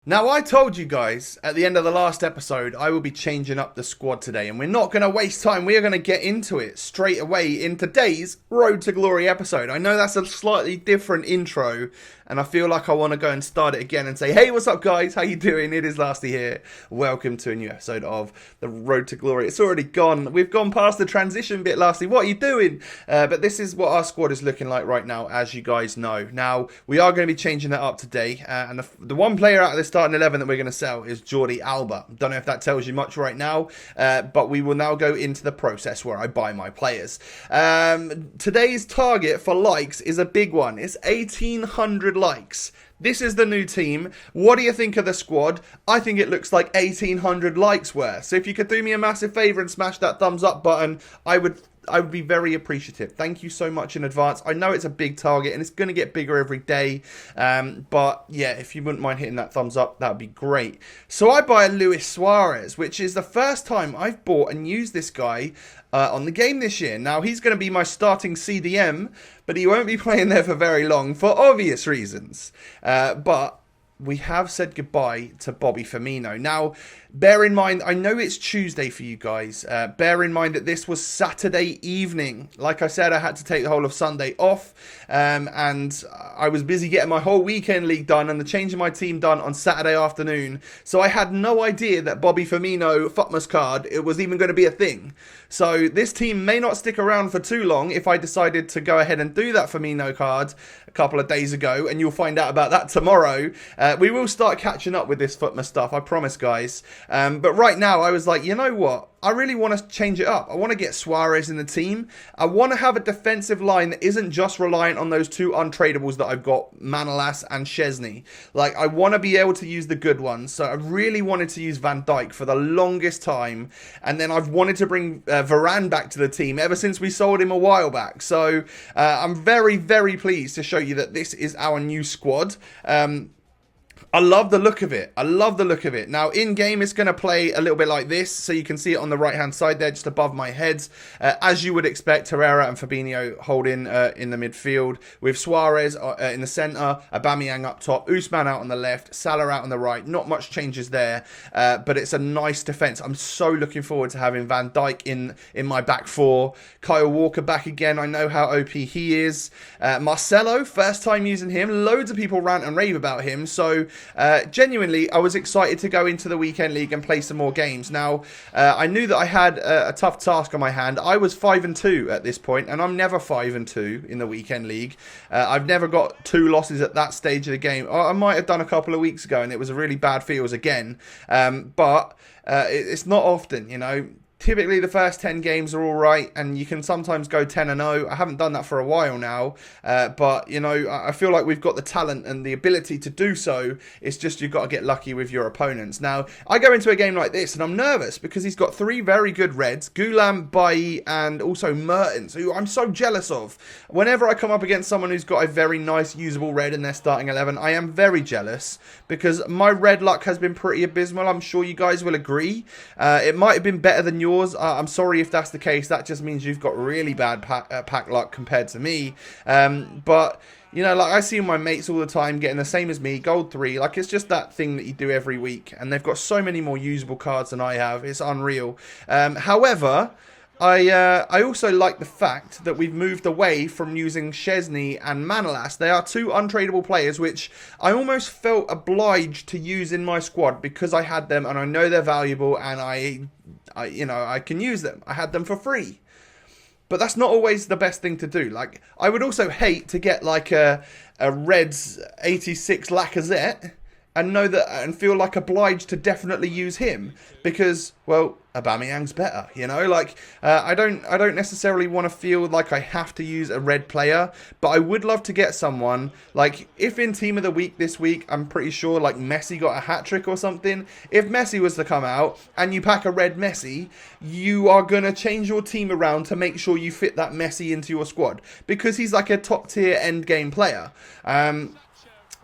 Now, I told you guys at the end of the last episode I will be changing up the squad today, and we're not going to waste time. We are going to get into it straight away in today's Road to Glory episode. I know that's a slightly different intro, and I feel like I want to go and start it again and say, hey, what's up, guys? How you doing? It is Lasty here. Welcome to a new episode of the Road to Glory. It's already gone. We've gone past the transition bit, Lasty. What are you doing? But this is what our squad is looking like right now, as you guys know. Now, we are going to be changing that up today, and the one player out of this starting 11 that we're going to sell is Jordi Alba. Don't know if that tells you much right now, but we will now go into the process where I buy my players. Today's target for likes is a big one. It's 1,800 likes. This is the new team. What do you think of the squad? I think it looks like 1,800 likes worth. So if you could do me a massive favour and smash that thumbs up button, I would be very appreciative. Thank you so much in advance. I know it's a big target and it's going to get bigger every day. But yeah, if you wouldn't mind hitting that thumbs up, that would be great. So I buy a Luis Suarez, which is the first time I've bought and used this guy on the game this year. Now, he's going to be my starting CDM, but he won't be playing there for very long for obvious reasons. But we have said goodbye to Bobby Firmino. Now, bear in mind, I know it's Tuesday for you guys. Bear in mind that this was Saturday evening. Like I said, I had to take the whole of Sunday off. And I was busy getting my whole weekend league done and the change of my team done on Saturday afternoon. So I had no idea that Bobby Firmino, Futmas card, it was even going to be a thing. So this team may not stick around for too long if I decided to go ahead and do that Firmino card a couple of days ago. And you'll find out about that tomorrow. We will start catching up with this Futmas stuff, I promise, guys. But right now, I was like, you know what? I really want to change it up. I want to get Suarez in the team. I want to have a defensive line that isn't just reliant on those two untradables that I've got, Manolas and Szczesny. Like, I want to be able to use the good ones. So I really wanted to use Van Dijk for the longest time. And then I've wanted to bring Varane back to the team ever since we sold him a while back. So I'm very, very pleased to show you that this is our new squad. I love the look of it. I love the look of it. Now, in-game, it's going to play a little bit like this. So you can see it on the right-hand side there, just above my head. As you would expect, Herrera and Fabinho holding in the midfield. With Suarez in the centre, Aubameyang up top, Usman out on the left, Salah out on the right. Not much changes there, but it's a nice defence. I'm so looking forward to having Van Dijk in my back four. Kyle Walker back again. I know how OP he is. Marcelo, first time using him. Loads of people rant and rave about him. So genuinely, I was excited to go into the weekend league and play some more games. Now, I knew that I had a tough task on my hand. I was 5-2 at this point, and I'm never 5-2 in the weekend league. I've never got 2 losses at that stage of the game. I might have done a couple of weeks ago, and it was a really bad feels again. But it's not often, you know. Typically, the first 10 games are all right, and you can sometimes go 10-0. I haven't done that for a while now, but, you know, I feel like we've got the talent and the ability to do so. It's just you've got to get lucky with your opponents. Now, I go into a game like this, and I'm nervous because he's got 3 very good reds, Gulam, Bailly, and also Mertens, who I'm so jealous of. Whenever I come up against someone who's got a very nice, usable red in their starting 11, I am very jealous because my red luck has been pretty abysmal. I'm sure you guys will agree. It might have been better than yours. I'm sorry if that's the case. That just means you've got really bad pack luck compared to me. But, you know, like I see my mates all the time getting the same as me, gold 3. Like, it's just that thing that you do every week. And they've got so many more usable cards than I have. It's unreal. However, I also like the fact that we've moved away from using Szczesny and Manolas. They are 2 untradeable players, which I almost felt obliged to use in my squad because I had them and I know they're valuable and I can use them. I had them for free. But that's not always the best thing to do. Like, I would also hate to get like a Reds 86 Lacazette and know that and feel like obliged to definitely use him because, well, Aubameyang's better, you know. Like, I don't necessarily want to feel like I have to use a red player, but I would love to get someone like, if in team of the week this week, I'm pretty sure like Messi got a hat trick or something. If Messi was to come out and you pack a red Messi, you are gonna change your team around to make sure you fit that Messi into your squad because he's like a top tier end game player.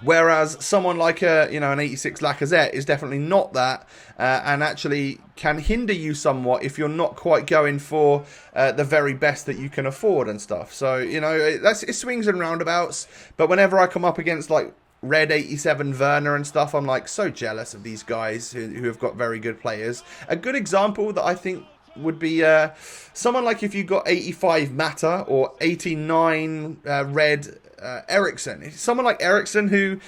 Whereas someone like an 86 Lacazette is definitely not that, and actually can hinder you somewhat if you're not quite going for the very best that you can afford and stuff. So, you know, it swings and roundabouts. But whenever I come up against like Red 87 Werner and stuff. I'm like so jealous of these guys who have got very good players. A good example that I think would be someone like if you got 85 Mata or 89 Red Ericsson. Someone like Ericsson who,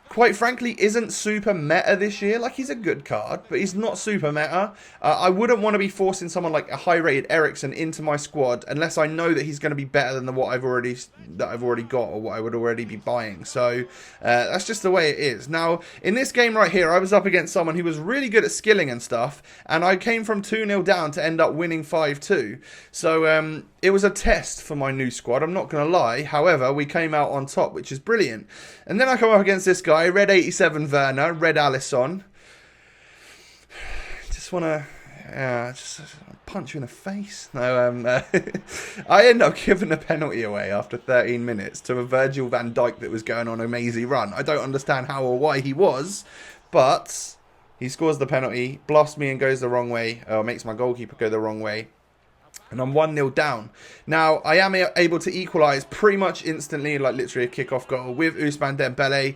quite frankly, isn't super meta this year. Like, he's a good card, but he's not super meta. I wouldn't want to be forcing someone like a high-rated Ericsson into my squad unless I know that he's going to be better than what I've already got or what I would already be buying. So that's just the way it is. Now, in this game right here, I was up against someone who was really good at skilling and stuff, and I came from 2-0 down to end up winning 5-2. So it was a test for my new squad, I'm not going to lie. However, we came out on top, which is brilliant. And then I come up against this guy, Red 87 Werner, Red Alisson. Just want to just punch you in the face. No, I end up giving a penalty away after 13 minutes to a Virgil van Dijk that was going on a mazy run. I don't understand how or why he was, but he scores the penalty, bluffs me and goes the wrong way, or makes my goalkeeper go the wrong way. And I'm 1-0 down. Now, I am able to equalise pretty much instantly, like literally a kickoff goal with Ousmane Dembele.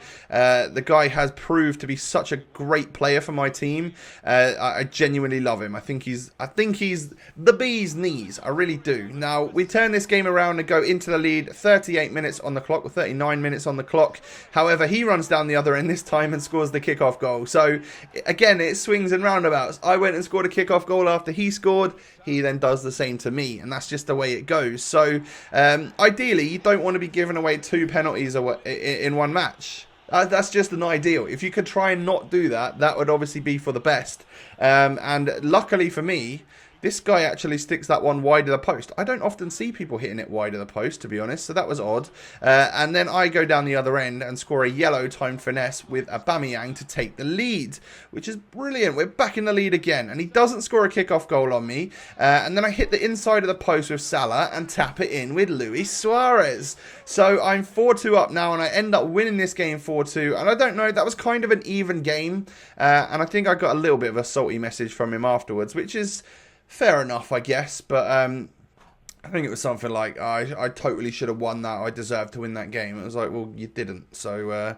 The guy has proved to be such a great player for my team. I genuinely love him. I think he's the bee's knees. I really do. Now, we turn this game around and go into the lead. 38 minutes on the clock, or 39 minutes on the clock. However, he runs down the other end this time and scores the kickoff goal. So, again, it swings and roundabouts. I went and scored a kickoff goal after he scored. He then does the same to me, and that's just the way it goes. So ideally, you don't want to be giving away 2 penalties in one match. That's just an ideal. If you could try and not do that, that would obviously be for the best. And luckily for me, this guy actually sticks that one wide of the post. I don't often see people hitting it wide of the post, to be honest, so that was odd. And then I go down the other end and score a yellow timed finesse with Aubameyang to take the lead, which is brilliant. We're back in the lead again, and he doesn't score a kickoff goal on me. And then I hit the inside of the post with Salah and tap it in with Luis Suarez. So I'm 4-2 up now, and I end up winning this game 4-2. And I don't know, that was kind of an even game. And I think I got a little bit of a salty message from him afterwards, which is fair enough, I guess, but I think it was something like, I totally should have won that, I deserved to win that game. It was like, well, you didn't, so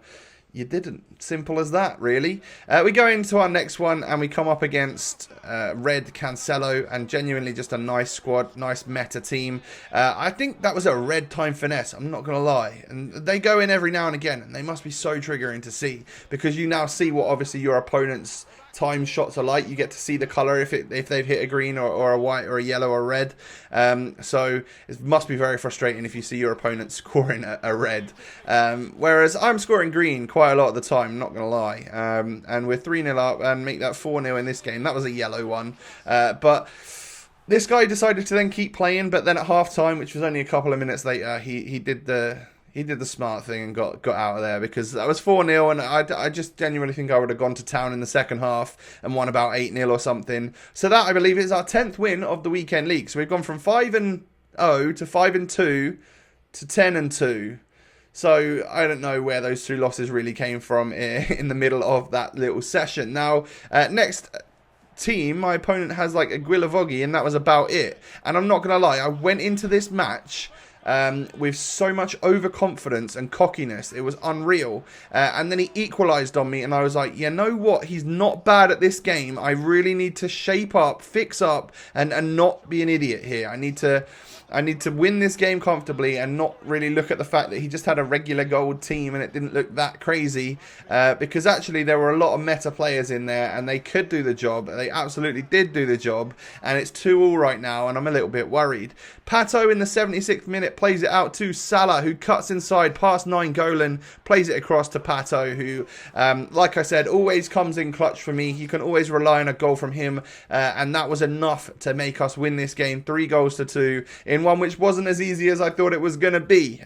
you didn't. Simple as that, really. We go into our next one, and we come up against Red Cancelo, and genuinely just a nice squad, nice meta team. I think that was a red time finesse, I'm not going to lie. And they go in every now and again, and they must be so triggering to see, because you now see what obviously your opponent's time shots are like. You get to see the colour if they've hit a green or a white or a yellow or red. So it must be very frustrating if you see your opponent scoring a red. Whereas I'm scoring green quite a lot of the time, not going to lie. And we're 3-0 up and make that 4-0 in this game. That was a yellow one. But this guy decided to then keep playing, but then at half-time, which was only a couple of minutes later, he did the smart thing and got out of there, because that was 4-0, and I just genuinely think I would have gone to town in the second half and won about 8-0 or something. So that, I believe, is our 10th win of the weekend league. So we've gone from 5-0 to 5-2 to 10-2. So I don't know where those 2 losses really came from in the middle of that little session. Now, next team, my opponent has like a Guilavogui, and that was about it. And I'm not going to lie, I went into this match with so much overconfidence and cockiness. It was unreal. And then he equalised on me, and I was like, you know what? He's not bad at this game. I really need to shape up, fix up, and not be an idiot here. I need to win this game comfortably and not really look at the fact that he just had a regular gold team and it didn't look that crazy, because actually there were a lot of meta players in there and they could do the job. They absolutely did do the job, and it's 2-2 right now, and I'm a little bit worried. Pato in the 76th minute plays it out to Salah, who cuts inside past Nainggolan, plays it across to Pato, who, like I said, always comes in clutch for me. You can always rely on a goal from him, and that was enough to make us win this game 3-2 in one which wasn't as easy as I thought it was going to be.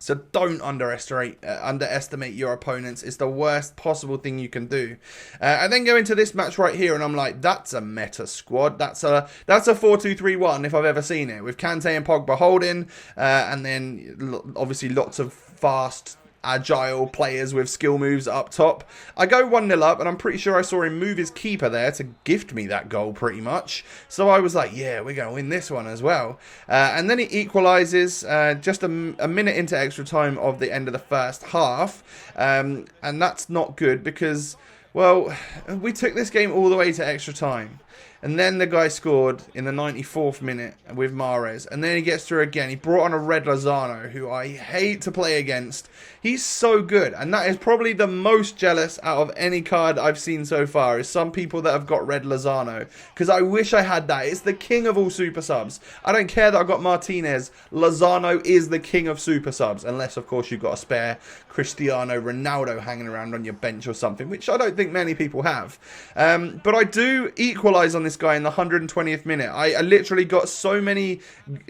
So don't underestimate your opponents. It's the worst possible thing you can do. I then go into this match right here, and I'm like, that's a meta squad. That's a 4-2-3-1 if I've ever seen it, with Kante and Pogba holding, and then obviously lots of fast agile players with skill moves up top. I go 1-0 up, and I'm pretty sure I saw him move his keeper there to gift me that goal pretty much. So I was like, yeah, we're going to win this one as well. And then he equalises just a minute into extra time of the end of the first half. And that's not good because, well, we took this game all the way to extra time. And then the guy scored in the 94th minute with Mahrez. And then he gets through again. He brought on a red Lozano, who I hate to play against. He's so good. And that is probably the most jealous out of any card I've seen so far, is some people that have got red Lozano. Because I wish I had that. It's the king of all super subs. I don't care that I've got Martinez. Lozano is the king of super subs. Unless, of course, you've got a spare Cristiano Ronaldo hanging around on your bench or something, which I don't think many people have. But I do equalise on this guy in the 120th minute. I literally got so many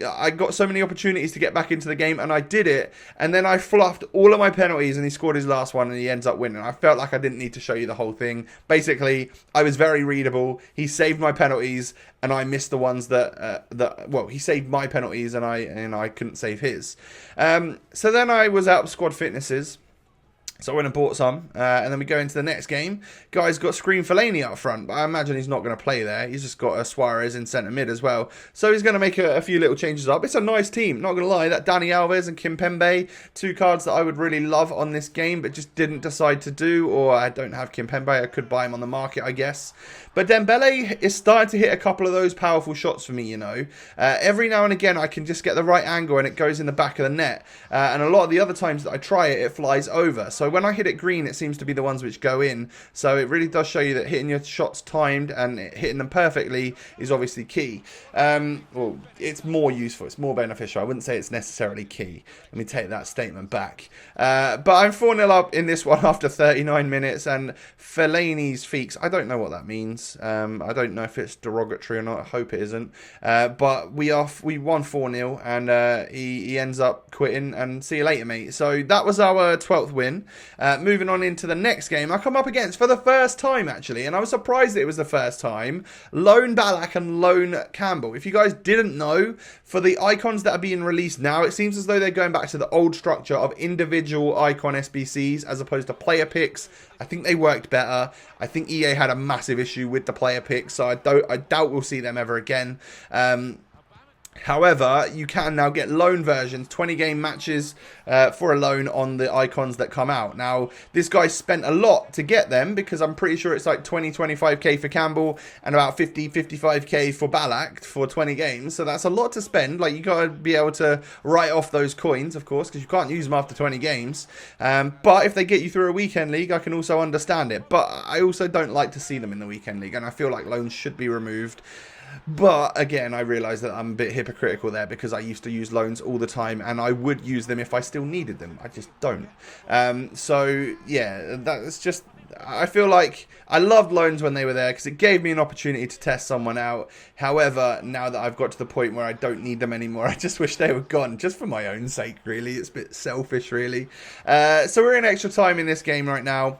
opportunities to get back into the game, and I did it, and then I fluffed all of my penalties, and he scored his last one, and he ends up winning. I felt like I didn't need to show you the whole thing. Basically, I was very readable. He saved my penalties, and I missed the ones well, he saved my penalties, and I couldn't save his. So then I was out of squad fitnesses. So I went and bought some, and then we go into the next game. Guy's got Screen Fellaini up front, but I imagine he's not going to play there. He's just got a Suarez in centre mid as well. So he's going to make a few little changes up. It's a nice team, not going to lie. That Dani Alves and Kimpembe, two cards that I would really love on this game, but just didn't decide to do, or I don't have Kimpembe. I could buy him on the market, I guess. But Dembele is starting to hit a couple of those powerful shots for me, you know. Every now and again, I can just get the right angle and it goes in the back of the net. And a lot of the other times that I try it, it flies over. So when I hit it green, it seems to be the ones which go in. So it really does show you that hitting your shots timed and hitting them perfectly is obviously key. Well, it's more useful. It's more beneficial. I wouldn't say it's necessarily key. Let me take that statement back. But I'm 4-0 up in this one after 39 minutes. And Fellaini's feeks, I don't know what that means. I don't know if it's derogatory or not. I hope it isn't. But we won 4-0, and he ends up quitting, and see you later, mate. So that was our 12th win. Moving on into the next game, I come up against, for the first time actually, and I was surprised that it was the first time, Lone Ballack and Lone Campbell. If you guys didn't know, for the icons that are being released now, it seems as though they're going back to the old structure of individual icon SBCs as opposed to player picks. I think they worked better. I think EA had a massive issue with the player picks, so I doubt we'll see them ever again. However, you can now get loan versions, 20-game matches for a loan on the icons that come out. Now, this guy spent a lot to get them, because I'm pretty sure it's like 20-25k for Campbell and about 50-55k for Ballack for 20 games. So that's a lot to spend. Like, you got to be able to write off those coins, of course, because you can't use them after 20 games. But if they get you through a weekend league, I can also understand it. But I also don't like to see them in the weekend league, and I feel like loans should be removed. But again, I realise that I'm a bit hypocritical there, because I used to use loans all the time, and I would use them if I still needed them. I just don't. So yeah, that's just, I feel like I loved loans when they were there because it gave me an opportunity to test someone out. However, now that I've got to the point where I don't need them anymore, I just wish they were gone, just for my own sake, really. It's a bit selfish, really. So we're in extra time in this game right now.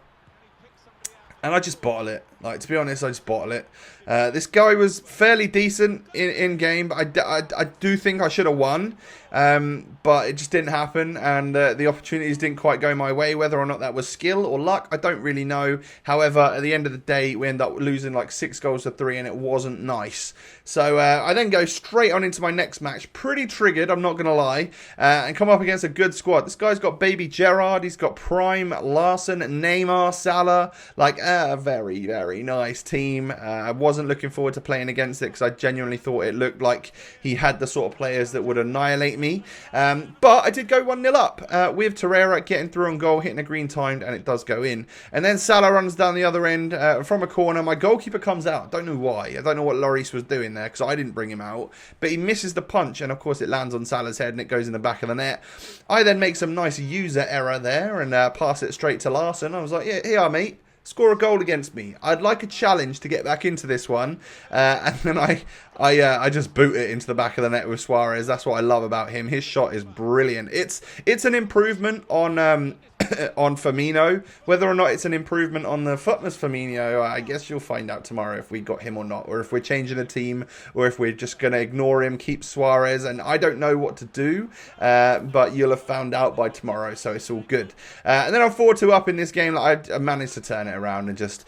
And I just bottle it. Like, to be honest, I just bottle it. This guy was fairly decent in game, but I do think I should have won. But it just didn't happen, and the opportunities didn't quite go my way. Whether or not that was skill or luck, I don't really know. However, at the end of the day, we end up losing like 6-3, and it wasn't nice. So I then go straight on into my next match, pretty triggered, I'm not going to lie, and come up against a good squad. This guy's got Baby Gerrard, he's got Prime, Larson, Neymar, Salah, like a very, very nice team. I wasn't looking forward to playing against it because I genuinely thought it looked like he had the sort of players that would annihilate me. But I did go 1-0 up with Torreira getting through on goal, hitting a green timed, and it does go in. And then Salah runs down the other end from a corner. My goalkeeper comes out. I don't know why. I don't know what Lloris was doing there because I didn't bring him out. But he misses the punch, and of course it lands on Salah's head and it goes in the back of the net. I then make some nice user error there and pass it straight to Larson. I was like, yeah, here, mate. Score a goal against me. I'd like a challenge to get back into this one. And then I just boot it into the back of the net with Suarez. That's what I love about him. His shot is brilliant. It's an improvement on on Firmino. Whether or not it's an improvement on the Futmas Firmino, I guess you'll find out tomorrow if we got him or not, or if we're changing the team, or if we're just going to ignore him, keep Suarez, and I don't know what to do, but you'll have found out by tomorrow, so it's all good. And then I'm 4-2 up in this game. I managed to turn it around and just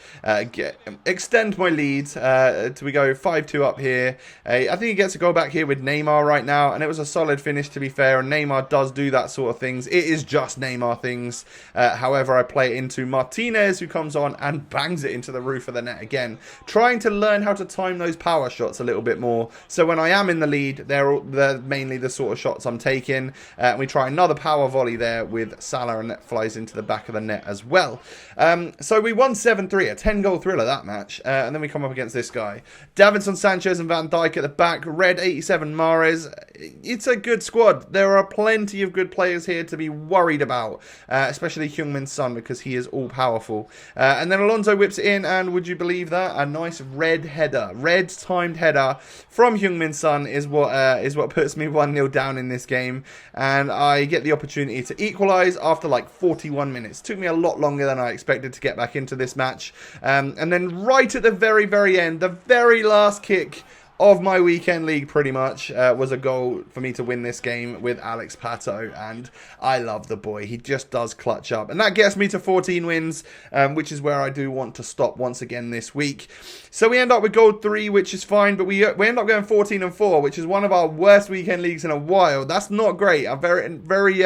extend my lead to we go 5-2 up here. I think he gets a goal back here with Neymar right now, and it was a solid finish, to be fair, and Neymar does do that sort of things. It is just Neymar things. However, I play it into Martinez, who comes on and bangs it into the roof of the net again, trying to learn how to time those power shots a little bit more. So when I am in the lead, they're mainly the sort of shots I'm taking. We try another power volley there with Salah, and that flies into the back of the net as well. So we won 7-3, a 10-goal thriller that match. And then we come up against this guy. Davinson Sanchez and Van Dijk at the back. Red 87 Mahrez. It's a good squad. There are plenty of good players here to be worried about, especially Heung-min Son, because he is all-powerful. And then Alonso whips it in, and would you believe that? A nice red header. Red timed header from Heung-min Son is what puts me 1-0 down in this game. And I get the opportunity to equalise after like 41 minutes. Took me a lot longer than I expected to get back into this match. And then right at the very, very end, the very last kick of my weekend league, pretty much, was a goal for me to win this game with Alex Pato, and I love the boy. He just does clutch up, and that gets me to 14 wins, which is where I do want to stop once again this week. So we end up with gold 3, which is fine, but we end up going 14-4, which is one of our worst weekend leagues in a while. That's not great. I'm very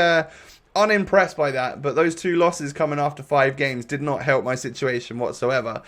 unimpressed by that, but those 2 losses coming after 5 games did not help my situation whatsoever.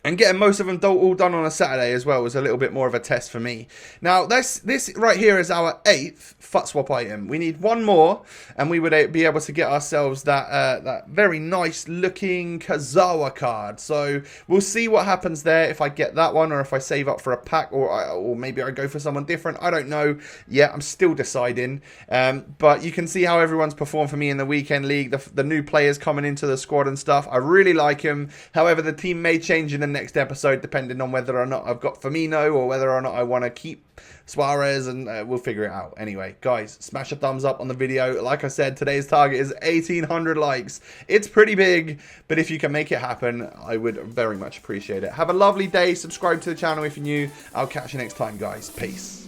And getting most of them all done on a Saturday as well was a little bit more of a test for me. Now, this right here is our 8th FUT swap item. We need 1 more, and we would be able to get ourselves that very nice looking Kazawa card. So we'll see what happens there if I get that one, or if I save up for a pack, or maybe I go for someone different. I don't know yet. I'm still deciding. But you can see how everyone's performed for me in the weekend league. The new players coming into the squad and stuff. I really like them. However, the team may change in the next episode depending on whether or not I've got Firmino, or whether or not I want to keep Suarez, and we'll figure it out. Anyway, guys, smash a thumbs up on the video. Like I said, today's target is 1,800 likes. It's pretty big, but if you can make it happen, I would very much appreciate it. Have a lovely day. Subscribe to the channel if you're new. I'll catch you next time, guys. Peace.